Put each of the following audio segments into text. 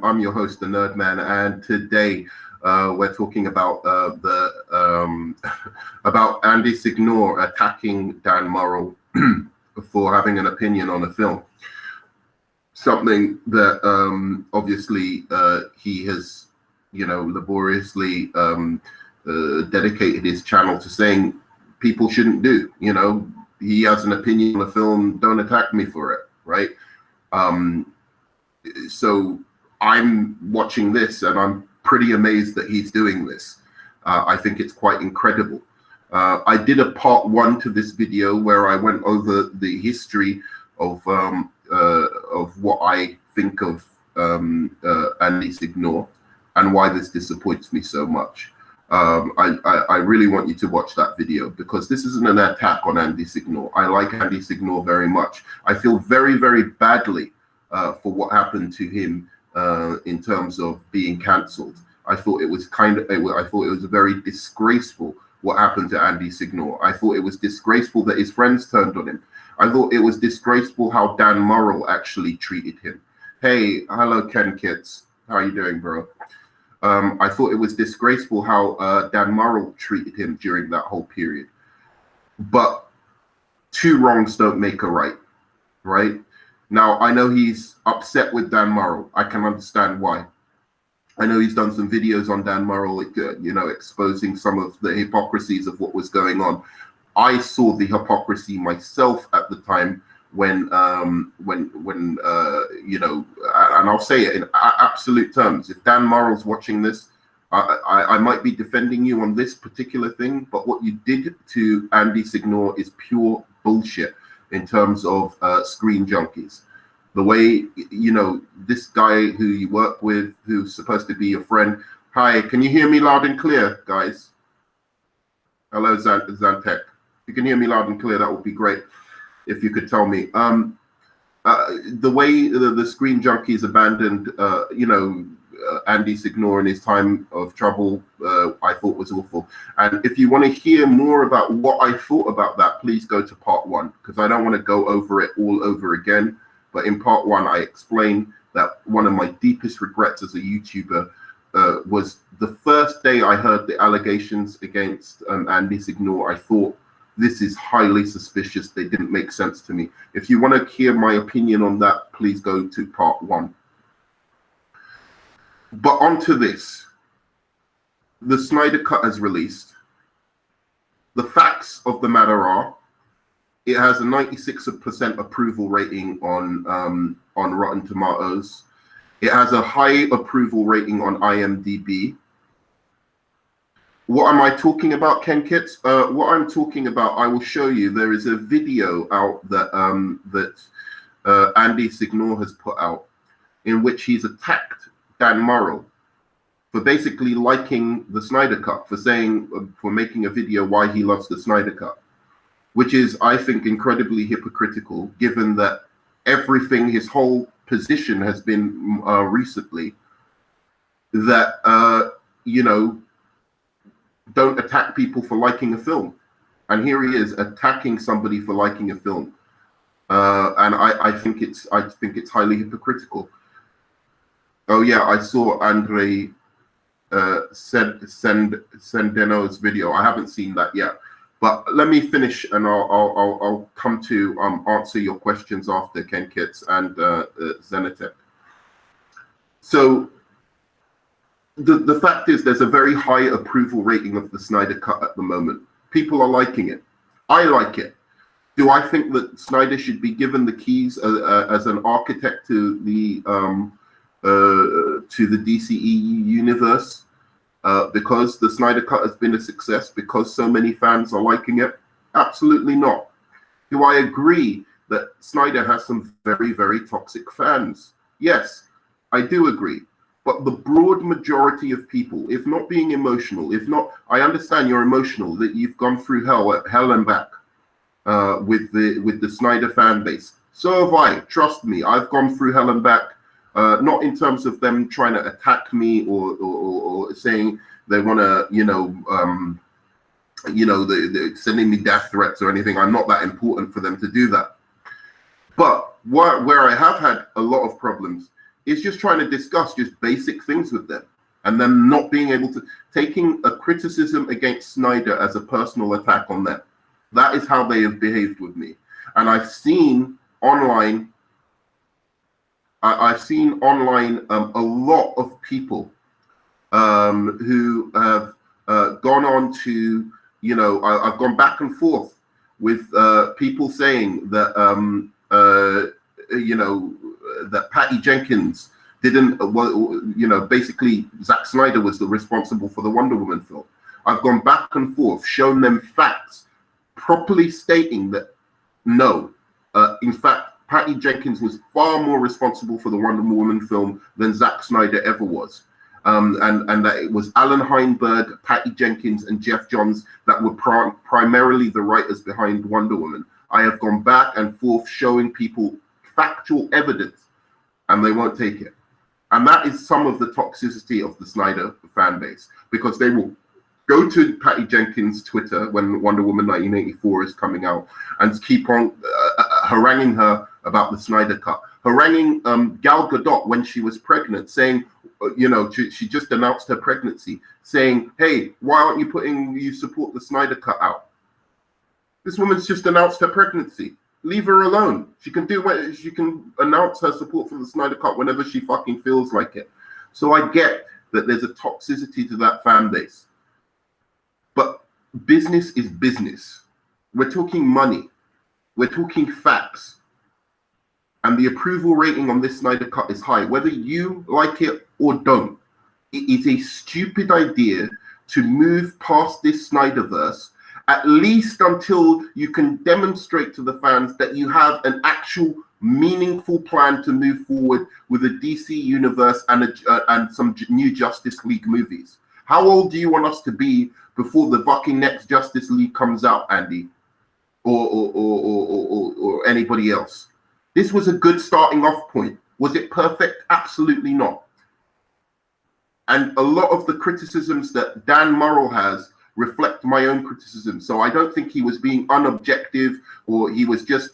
I'm your host, the Nerd Man, and today we're talking about about Andy Signore attacking Dan Murrell for having an opinion on a film. Something that obviously he has, laboriously dedicated his channel to saying people shouldn't do. He has an opinion on a film, don't attack me for it, right? So I'm watching this and I'm pretty amazed that he's doing this. I think it's quite incredible. I did a part 1 to this video where I went over the history of what I think of Andy Signore and why this disappoints me so much. I really want you to watch that video because this isn't an attack on Andy Signore. I like Andy Signore very much. I feel very, very badly for what happened to him in terms of being cancelled. I thought it was very disgraceful what happened to Andy Signore. I thought it was disgraceful that his friends turned on him. I thought it was disgraceful how Dan Murrell actually treated him. Hey, hello Ken Kits. How are you doing, bro? I thought it was disgraceful how Dan Murrell treated him during that whole period. But 2 wrongs don't make a right, right? Now, I know he's upset with Dan Murrell. I can understand why. I know he's done some videos on Dan Murrell, exposing some of the hypocrisies of what was going on. I saw the hypocrisy myself at the time when and I'll say it in absolute terms. If Dan Murrell's watching this, I might be defending you on this particular thing, but what you did to Andy Signore is pure bullshit in terms of Screen Junkies. The way, this guy who you work with, who's supposed to be your friend. Hi, can you hear me loud and clear, guys? Hello, Zantek. If you can hear me loud and clear, that would be great. If you could tell me. The way the Screen Junkies abandoned, Andy Signore in his time of trouble, I thought was awful. And if you want to hear more about what I thought about that, please go to part 1, because I don't want to go over it all over again. But in part 1, I explained that one of my deepest regrets as a YouTuber was the first day I heard the allegations against Andy Signore. I thought, this is highly suspicious. They didn't make sense to me. If you want to hear my opinion on that, please go to part 1. But onto this. The Snyder Cut has released. The facts of the matter are, it has a 96% approval rating on Rotten Tomatoes. It has a high approval rating on IMDb. What am I talking about, Ken Kits? What I'm talking about, I will show you. There is a video out that Andy Signore has put out in which he's attacked Dan Murrell for basically liking the Snyder Cut, for making a video why he loves the Snyder Cut, which is, I think, incredibly hypocritical, given that everything, his whole position has been recently that, don't attack people for liking a film. And here he is attacking somebody for liking a film. And I think it's highly hypocritical. Oh yeah, I saw Andre Sendeno's video. I haven't seen that yet. But let me finish, and I'll come to answer your questions after, Ken Kits and Zenitech. So the fact is, there's a very high approval rating of the Snyder Cut at the moment. People are liking it. I like it. Do I think that Snyder should be given the keys as an architect to the DCEU universe? Because the Snyder Cut has been a success, because so many fans are liking it? Absolutely not. Do I agree that Snyder has some very, very toxic fans? Yes, I do agree. But the broad majority of people, if not being emotional, I understand you're emotional, that you've gone through hell and back with the Snyder fan base. So have I. Trust me, I've gone through hell and back. Not in terms of them trying to attack me or saying they want to, they're sending me death threats or anything. I'm not that important for them to do that. But where I have had a lot of problems is just trying to discuss just basic things with them, and them not being able to, taking a criticism against Snyder as a personal attack on them. That is how they have behaved with me. And I've seen online a lot of people who have gone on to, I've gone back and forth with people saying that, that Patty Jenkins didn't, basically Zack Snyder was the responsible for the Wonder Woman film. I've gone back and forth, shown them facts, properly stating that no, in fact, Patty Jenkins was far more responsible for the Wonder Woman film than Zack Snyder ever was. And that it was Alan Heinberg, Patty Jenkins, and Jeff Johns that were primarily the writers behind Wonder Woman. I have gone back and forth showing people factual evidence, and they won't take it. And that is some of the toxicity of the Snyder fan base, because they will go to Patty Jenkins' Twitter when Wonder Woman 1984 is coming out and keep on haranguing her about the Snyder Cut, haranguing Gal Gadot when she was pregnant, saying, she just announced her pregnancy, saying, hey, why aren't you support the Snyder Cut out? This woman's just announced her pregnancy. Leave her alone. She can announce her support for the Snyder Cut whenever she fucking feels like it. So I get that there's a toxicity to that fan base. But business is business. We're talking money. We're talking facts. And the approval rating on this Snyder Cut is high, whether you like it or don't. It is a stupid idea to move past this Snyderverse, at least until you can demonstrate to the fans that you have an actual meaningful plan to move forward with a DC universe and some new Justice League movies. How old do you want us to be before the fucking next Justice League comes out, Andy, or anybody else? This was a good starting off point. Was it perfect? Absolutely not. And a lot of the criticisms that Dan Murrell has reflect my own criticism. So I don't think he was being unobjective, or he was just,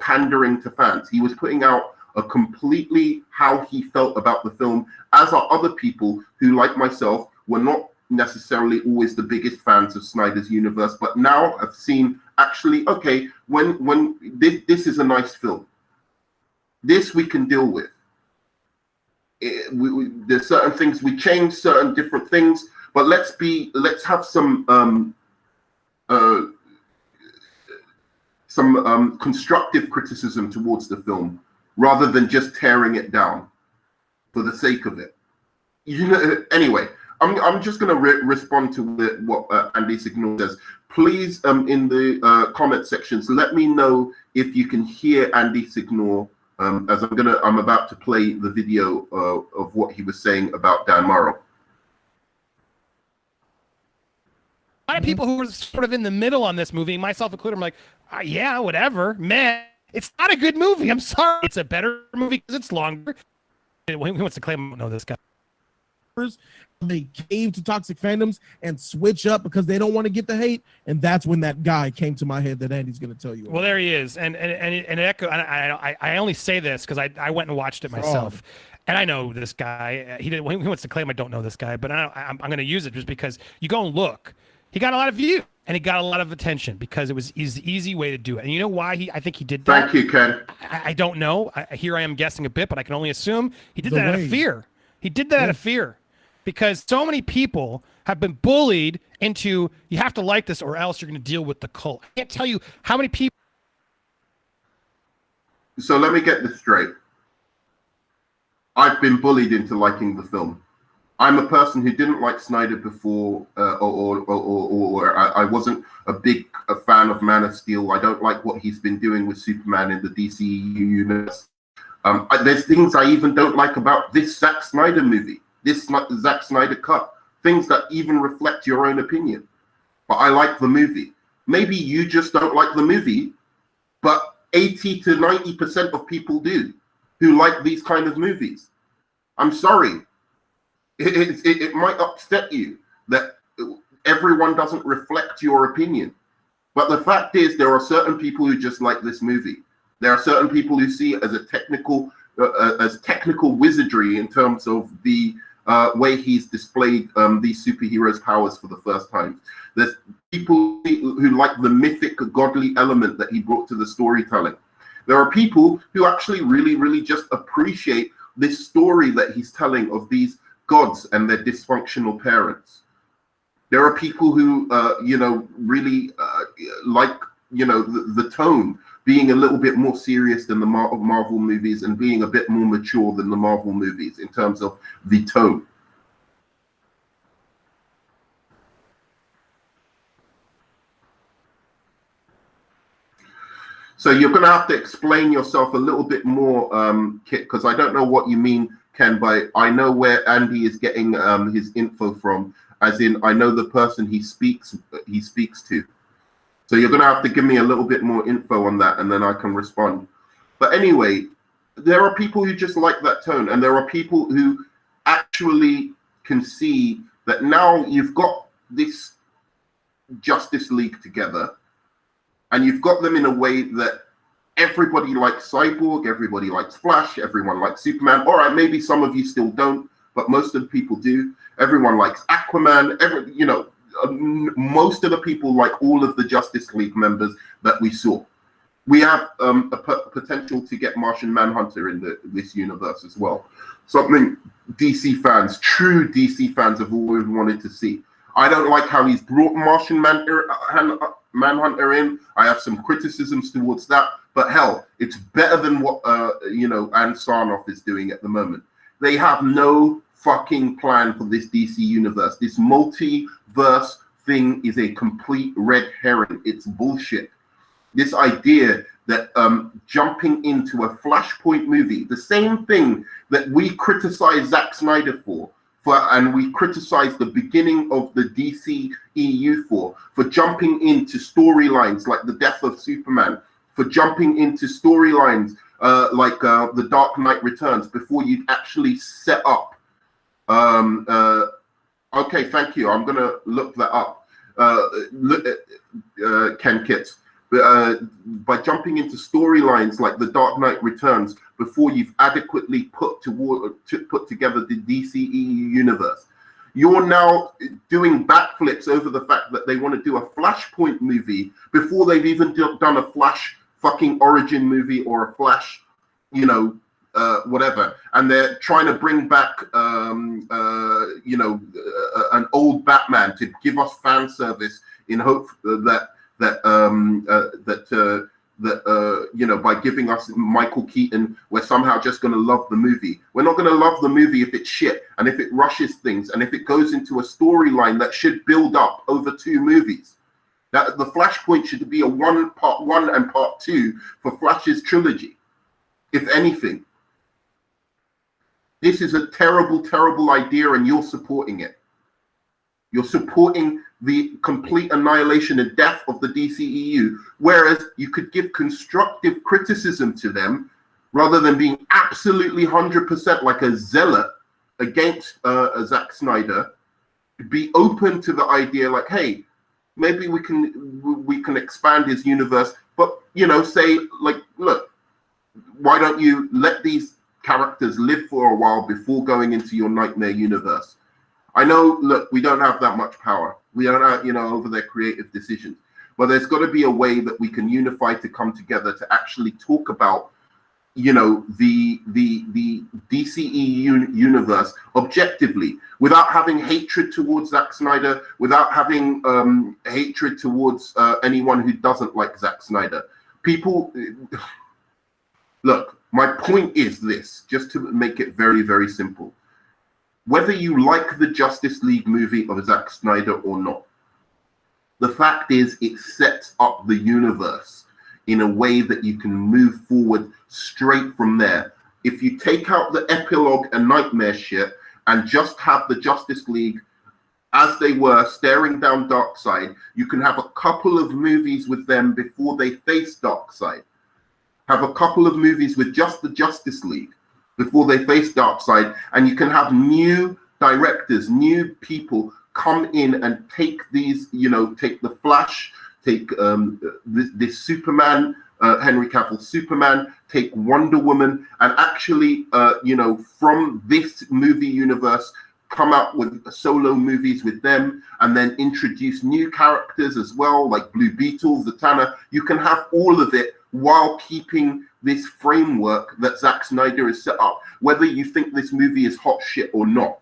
pandering to fans. He was putting out a completely how he felt about the film, as are other people who, like myself, were not necessarily always the biggest fans of Snyder's universe, but now have seen actually, okay, when this is a nice film. This we can deal with. There's certain things we change, certain different things, but let's have some constructive criticism towards the film, rather than just tearing it down for the sake of it. Anyway, I'm just going to respond to what Andy Signore says. Please, in the comment sections, let me know if you can hear Andy Signore, as I'm about to play the video of what he was saying about Dan Murrell. A lot of people who were sort of in the middle on this movie, myself included, I'm like, yeah, whatever, man. It's not a good movie. I'm sorry. It's a better movie because it's longer. Who wants to claim I don't know this guy? They cave to toxic fandoms and switch up because they don't want to get the hate, and that's when that guy came to my head that Andy's going to tell you about. Well, there he is, and Echo. I only say this because I went and watched it myself, and I know this guy. He wants to claim I don't know this guy, but I'm going to use it just because you go and look. He got a lot of views and he got a lot of attention because it was the easy way to do it. And you know why I think he did that? Thank you, Ken. I don't know. Here I am guessing a bit, but I can only assume he did that out of fear. He did that out of fear. Because so many people have been bullied into, you have to like this or else you're going to deal with the cult. I can't tell you how many people. So let me get this straight. I've been bullied into liking the film. I'm a person who didn't like Snyder before, or I wasn't a big fan of Man of Steel. I don't like what he's been doing with Superman in the DC universe. There's things I even don't like about this Zack Snyder movie. This Zack Snyder Cut, things that even reflect your own opinion. But I like the movie. Maybe you just don't like the movie, but 80 to 90% of people do, who like these kind of movies. I'm sorry. It might upset you that everyone doesn't reflect your opinion. But the fact is, there are certain people who just like this movie. There are certain people who see it as a technical as technical wizardry in terms of the way he's displayed these superheroes' powers for the first time. There's people who like the mythic, godly element that he brought to the storytelling. There are people who actually really just appreciate this story that he's telling of these gods and their dysfunctional parents. There are people who, really like, the tone being a little bit more serious than the Marvel movies and being a bit more mature than the Marvel movies in terms of the tone. So you're going to have to explain yourself a little bit more, Kit, because I don't know what you mean, Ken, by I know where Andy is getting his info from, as in I know the person he speaks to. So you're going to have to give me a little bit more info on that, and then I can respond. But anyway, there are people who just like that tone, and there are people who actually can see that now you've got this Justice League together, and you've got them in a way that everybody likes Cyborg, everybody likes Flash, everyone likes Superman. All right, maybe some of you still don't, but most of the people do. Everyone likes Aquaman. Most of the people like all of the Justice League members that we saw. We have a potential to get Martian Manhunter in this universe as well. Something DC fans, true DC fans, have always wanted to see. I don't like how he's brought Martian Manhunter in. I have some criticisms towards that, but hell, it's better than what Ann Sarnoff is doing at the moment. They have no fucking plan for this DC universe. This multiverse thing is a complete red herring. It's bullshit. This idea that jumping into a Flashpoint movie, the same thing that we criticize Zack Snyder for, and we criticize the beginning of the DC EU for jumping into storylines like the death of Superman, for jumping into storylines like The Dark Knight Returns before you'd actually set up. Okay, thank you. I'm going to look that up. Ken Kitts. By jumping into storylines like The Dark Knight Returns before you've adequately put together the DCEU universe. You're now doing backflips over the fact that they want to do a Flashpoint movie before they've even done a Flash fucking origin movie or a Flash, whatever. And they're trying to bring back, an old Batman to give us fan service in hope that by giving us Michael Keaton, we're somehow just going to love the movie. We're not going to love the movie if it's shit, and if it rushes things, and if it goes into a storyline that should build up over 2 movies. That the Flashpoint should be a part 1 and part 2 for Flash's trilogy, if anything. This is a terrible, terrible idea, and you're supporting it. You're supporting the complete annihilation and death of the DCEU, whereas you could give constructive criticism to them rather than being absolutely 100% like a zealot against Zack Snyder. Be open to the idea like, hey, maybe we can expand his universe, but say like, look, why don't you let these characters live for a while before going into your nightmare universe? I know, look, we don't have that much power. We don't have, over their creative decisions. But there's got to be a way that we can unify to come together to actually talk about, the DCE universe objectively, without having hatred towards Zack Snyder, without having hatred towards anyone who doesn't like Zack Snyder. People, look, my point is this, just to make it very, very simple. Whether you like the Justice League movie of Zack Snyder or not, the fact is it sets up the universe in a way that you can move forward straight from there. If you take out the epilogue and nightmare shit and just have the Justice League as they were staring down Darkseid, you can have a couple of movies with them before they face Darkseid. Have a couple of movies with just the Justice League before they face Darkseid, and you can have new directors, new people come in and take these, take the Flash, take this Superman Henry Cavill's Superman, take Wonder Woman, and actually, from this movie universe, come out with solo movies with them, and then introduce new characters as well, like Blue Beetle, Zatanna. You can have all of it while keeping this framework that Zack Snyder has set up, whether you think this movie is hot shit or not.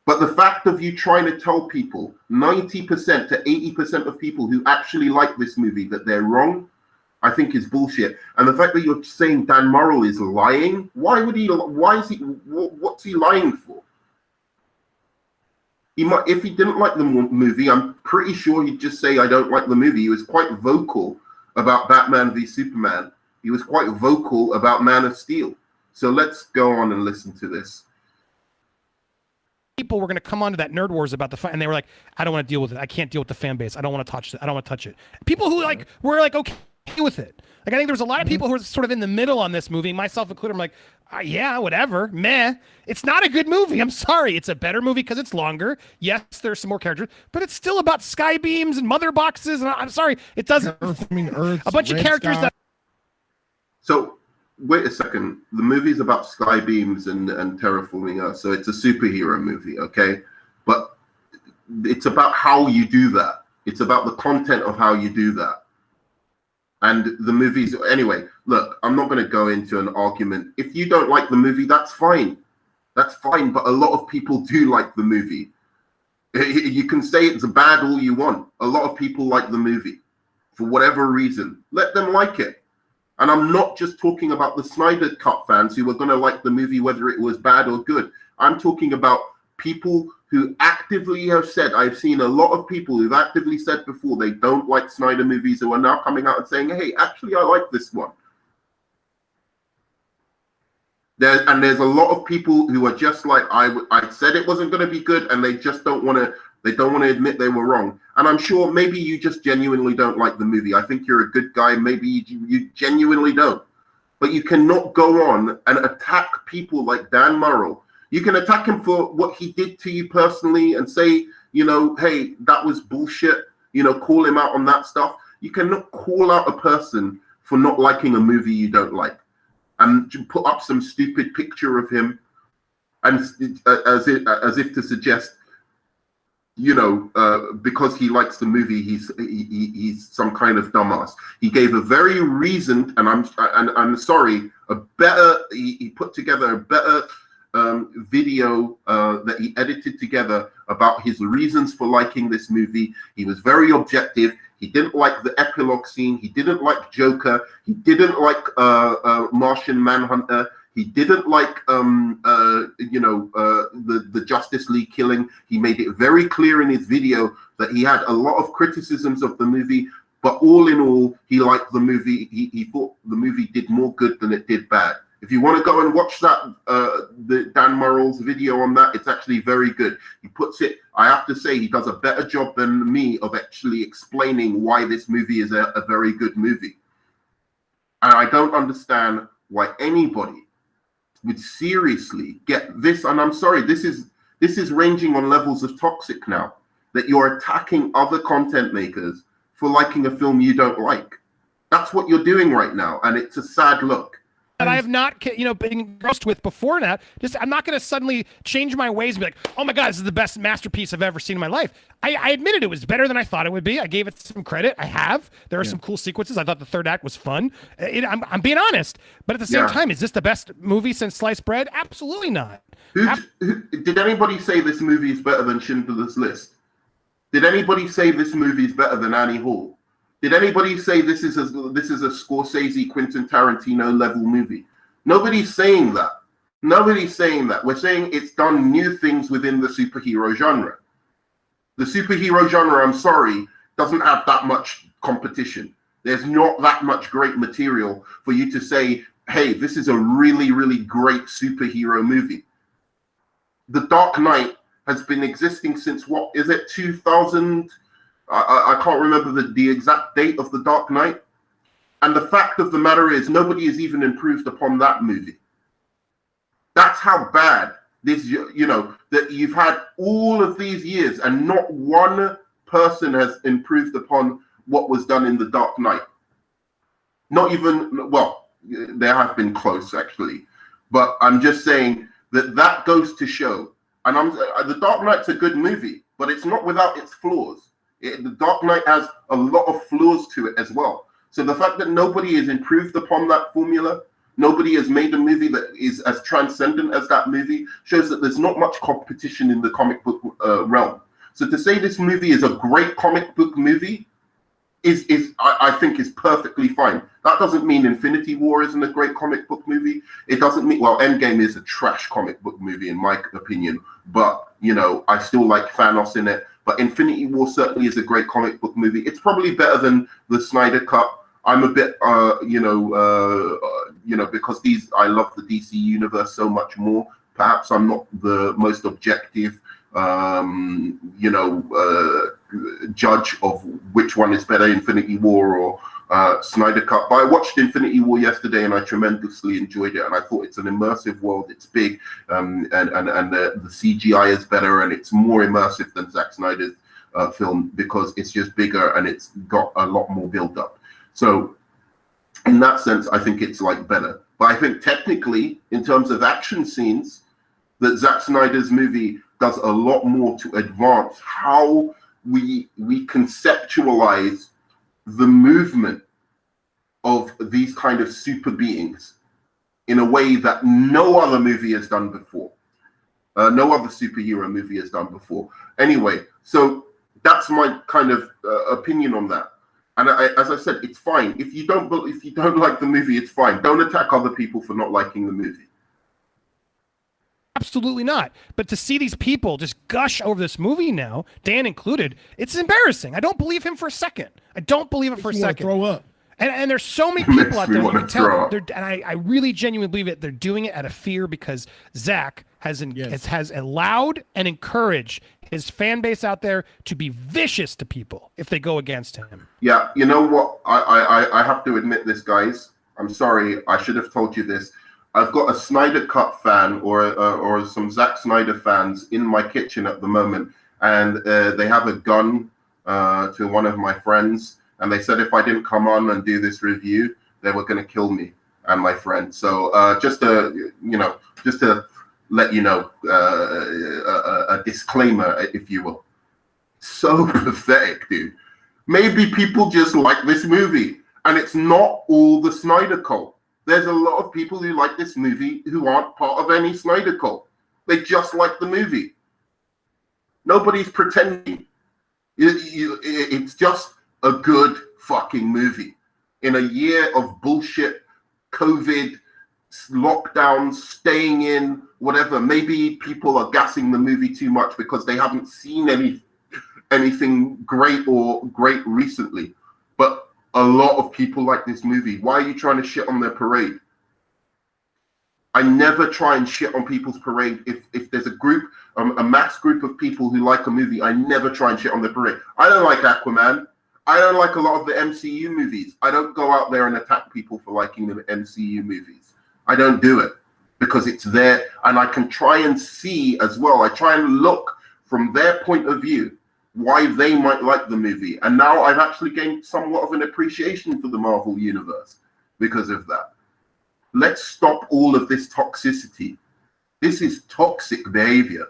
But the fact of you trying to tell people, 90% to 80% of people who actually like this movie, that they're wrong, I think is bullshit. And the fact that you're saying Dan Murrell is lying, what's he lying for? He might, if he didn't like the movie, I'm pretty sure he'd just say, I don't like the movie. He was quite vocal about Batman v Superman. He was quite vocal about Man of Steel. So let's go on and listen to this. People were going to come onto that Nerd Wars about the fan, and they were like, I don't want to deal with it. I can't deal with the fan base. I don't want to touch it. I don't want to touch it. People who were okay with it. Like, I think there was a lot of people who were sort of in the middle on this movie, myself included. I'm like, yeah, whatever, meh. It's not a good movie. I'm sorry. It's a better movie because it's longer. Yes, there's some more characters, but it's still about sky beams and mother boxes. And I'm sorry, it doesn't. Earth, a bunch of characters sky. that. So wait a second. The movie's about sky beams and terraforming Earth, so it's a superhero movie, okay? But it's about how you do that. It's about the content of how you do that. And the movies, anyway, look, I'm not going to go into an argument. If you don't like the movie, that's fine. That's fine. But a lot of people do like the movie. You can say it's bad all you want. A lot of people like the movie for whatever reason. Let them like it. And I'm not just talking about the Snyder Cut fans who were going to like the movie, whether it was bad or good. I'm talking about people who actively have said, I've seen a lot of people who've actively said before they don't like Snyder movies, who are now coming out and saying, hey, actually, I like this one. There's a lot of people who are just like, I said it wasn't going to be good, and they just don't want to admit they were wrong. And I'm sure maybe you just genuinely don't like the movie. I think you're a good guy. Maybe you genuinely don't. But you cannot go on and attack people like Dan Murrell. You can attack him for what he did to you personally and say, hey, that was bullshit. Call him out on that stuff. You cannot call out a person for not liking a movie you don't like and put up some stupid picture of him and as if to suggest, because he likes the movie, he's some kind of dumbass. He gave a very reasoned, and I'm sorry, he put together a better video that he edited together about his reasons for liking this movie. He was very objective. He didn't like the epilogue scene. He didn't like Joker. He didn't like Martian Manhunter. He didn't like the Justice League killing. He made it very clear in his video that he had a lot of criticisms of the movie, but all in all, he liked the movie. He thought the movie did more good than it did bad. If you want to go and watch that, the Dan Murrell's video on that, it's actually very good. He puts it, I have to say, he does a better job than me of actually explaining why this movie is a very good movie. And I don't understand why anybody would seriously get this. And I'm sorry, this is ranging on levels of toxic now, that you're attacking other content makers for liking a film you don't like. That's what you're doing right now, and it's a sad look. That I have not, been engrossed with before now. I'm not going to suddenly change my ways and be like, oh my God, this is the best masterpiece I've ever seen in my life. I admitted it was better than I thought it would be. I gave it some credit. I have. There are some cool sequences. I thought the third act was fun. I'm being honest. But at the same time, is this the best movie since sliced bread? Absolutely not. Did anybody say this movie is better than Schindler's List? Did anybody say this movie is better than Annie Hall? Did anybody say this is a Scorsese, Quentin Tarantino level movie? Nobody's saying that. Nobody's saying that. We're saying it's done new things within the superhero genre. The superhero genre, I'm sorry, doesn't have that much competition. There's not that much great material for you to say, hey, this is a really, really great superhero movie. The Dark Knight has been existing since, 2000? I can't remember the exact date of The Dark Knight. And the fact of the matter is, nobody has even improved upon that movie. That's how bad this, that you've had all of these years and not one person has improved upon what was done in The Dark Knight. Not even, well, there have been close actually, but I'm just saying that goes to show. And The Dark Knight's a good movie, but it's not without its flaws. The Dark Knight has a lot of flaws to it as well. So the fact that nobody has improved upon that formula, nobody has made a movie that is as transcendent as that movie, shows that there's not much competition in the comic book realm. So to say this movie is a great comic book movie I think is perfectly fine. That doesn't mean Infinity War isn't a great comic book movie. It doesn't mean, well, Endgame is a trash comic book movie in my opinion, but I still like Thanos in it. But Infinity War certainly is a great comic book movie. It's probably better than the Snyder Cut. I'm a bit, because I love the DC universe so much more. Perhaps I'm not the most objective, judge of which one is better, Infinity War or Snyder Cut. But I watched Infinity War yesterday and I tremendously enjoyed it. And I thought it's an immersive world. It's big, and the CGI is better and it's more immersive than Zack Snyder's film because it's just bigger and it's got a lot more build up. So in that sense, I think it's better. But I think technically, in terms of action scenes, that Zack Snyder's movie does a lot more to advance how we conceptualize the movement of these kind of super beings in a way that no other movie has done before. No other superhero movie has done before. Anyway, so that's my kind of opinion on that. And as I said, it's fine. If you don't like the movie, it's fine. Don't attack other people for not liking the movie. Absolutely not. But to see these people just gush over this movie now, Dan included, it's embarrassing. I don't believe him for a second. I don't believe it for a second. Throw up. And there's so many people out there. You can tell, and I really genuinely believe it. They're doing it out of fear because Zach has allowed and encouraged his fan base out there to be vicious to people if they go against him. Yeah, you know what? I have to admit this, guys. I'm sorry. I should have told you this. I've got a Snyder Cut fan or some Zack Snyder fans in my kitchen at the moment, and they have a gun to one of my friends, and they said if I didn't come on and do this review, they were going to kill me and my friend. So just to let you know, a disclaimer, if you will. So pathetic, dude. Maybe people just like this movie, and it's not all the Snyder cult. There's a lot of people who like this movie who aren't part of any Snyder cult. They just like the movie. Nobody's pretending. It's just a good fucking movie. In a year of bullshit, COVID, lockdowns, staying in, whatever, maybe people are gassing the movie too much because they haven't seen anything great recently. But a lot of people like this movie. Why are you trying to shit on their parade? I never try and shit on people's parade. If there's a group, a mass group of people who like a movie, I never try and shit on their parade. I don't like Aquaman. I don't like a lot of the MCU movies. I don't go out there and attack people for liking the MCU movies. I don't do it because it's there, and I can try and see as well. I try and look from their point of view why they might like the movie. And now I've actually gained somewhat of an appreciation for the Marvel Universe because of that. Let's stop all of this toxicity. This is toxic behavior.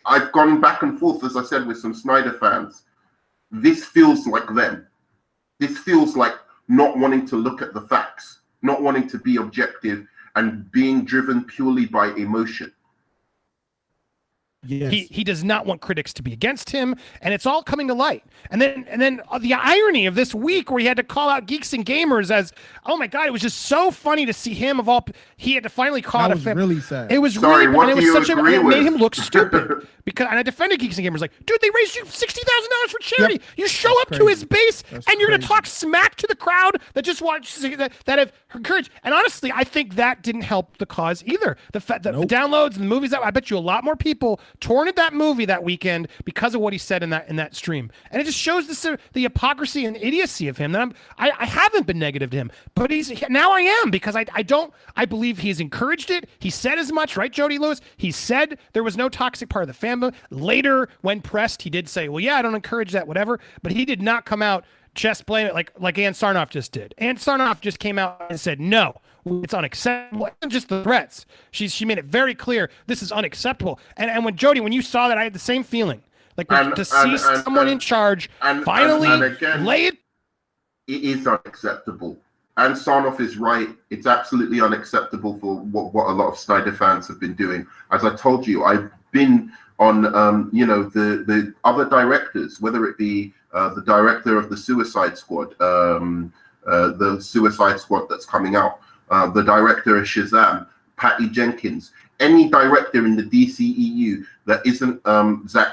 I've gone back and forth, as I said, with some Snyder fans. This feels like them. This feels like not wanting to look at the facts, not wanting to be objective, and being driven purely by emotion. Yes. He does not want critics to be against him, and it's all coming to light. And then the irony of this week where he had to call out Geeks and Gamers as, oh my God, it was just so funny to see him of all. He had to finally call out. That was really sad. It was Sorry, really, what and it do was you such agree it with? made him look stupid because. And I defended Geeks and Gamers like, dude, they raised you $60,000 for charity. Yep. You show That's up crazy. to his base, That's and you're going to crazy. talk smack to the crowd that just watch that have encouraged. And honestly, I think that didn't help the cause either. The fact that the downloads and the movies I bet you a lot more people torrented that movie that weekend because of what he said in that stream, and it just shows the hypocrisy and idiocy of him. That I haven't been negative to him, but now I am because I believe he's encouraged it. He said as much, right, Jody Lewis? He said there was no toxic part of the family. Later, when pressed, he did say, "Well, yeah, I don't encourage that, whatever." But he did not come out just blame it like Ann Sarnoff just did. Ann Sarnoff just came out and said, no, it's unacceptable. It wasn't just the threats. She made it very clear this is unacceptable. And when Jody, when you saw that, I had the same feeling. Like to see someone in charge finally lay it. It is unacceptable. And Sarnoff is right. It's absolutely unacceptable for what a lot of Snyder fans have been doing. As I told you, I've been on, the other directors, whether it be the director of the Suicide Squad, the Suicide Squad that's coming out, the director of Shazam, Patty Jenkins, any director in the DCEU that isn't Zack